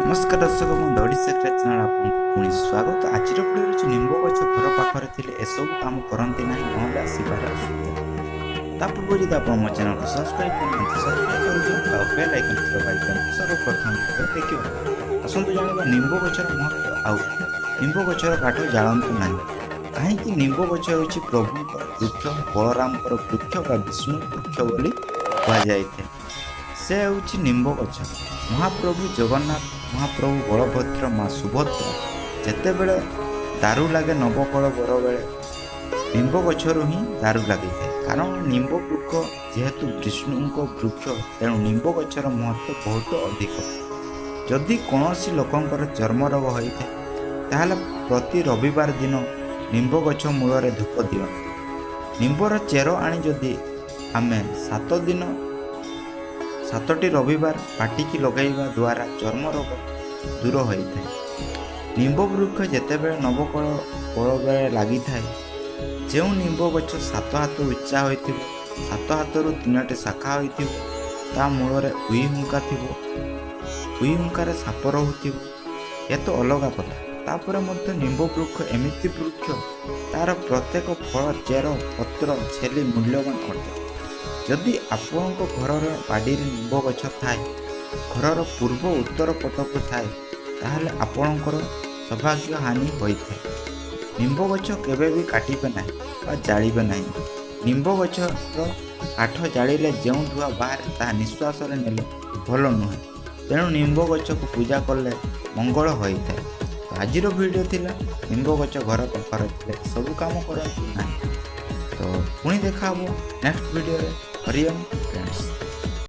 नमस्कार दर्शक बंधु ओडिशा क्रेज चैनल आपको पुणी स्वागत। आज वीडियो निंब गछ घर पाखे थे एसबू कम करती ना ना आसपार असुविधा पूर्व जब आप मो चैनल को सब्सक्राइब कर बेल आइकन दबाई सर्वप्रथम देखिए आसतु जाना निंब गछर महत्व आउ निंब गछर काठ जालतु ना कहीं निंब गछ हूँ प्रभु वृक्ष बलराम वृक्ष बा विष्णु वृक्ष बोली कहुए से हूँ निंब गछ। महाप्रभु जगन्नाथ महाप्रभु बलभद्र माँ सुभद्रा जिते बड़े दारू लगे नवकल बर बेले निंब गचर ही दारू लगे कारण निंब वृक्ष जेहेतु विष्णु वृक्ष तेणु निंब गचर महत्व बहुत अधिक। जदि कौन लोकंर चर्म रोग होता है प्रति रविवार दिन निंब गछ मूल धूप दियो निंबर चेर आनी जदि आम 7 दिन 7टी रविवार पाटिकी लगाइबा द्वारा चर्म रोग दूर होता है। निंब वृक्ष जिते बड़े नवकल बल बेले लगी था जो निंब गछ 7 हाथ उच्चा हो 7 हाथरू 3टी शाखा हो मूल उई हुंका थी उई हुंकार साप रोथ ये तो अलग कथा। तापर निंब वृक्ष एमती वृक्ष तार प्रत्येक फल चेर पत्र छेली मूल्यवान अटे। जदि आपण घर बाड़ी निंब गछ थाए घर पूर्व उत्तर पटक थाए ताहले आपणकर सौभाग्य हानि होता है। निंब गछ केबे भी काटिबे ना जालिबे ना। निंब गछर काठ जाड़े जो धुआ बाहर ता निश्वास नेले भल नुहे तेणु निंब गछ को पूजा कले मंगल होता है। तो आज वीडियो थिला निंब गछ घर पाखे सब काम करती ना। तो पुणी देखा नेक्स्ट वीडियो। हरिओम फ्रेंड्स।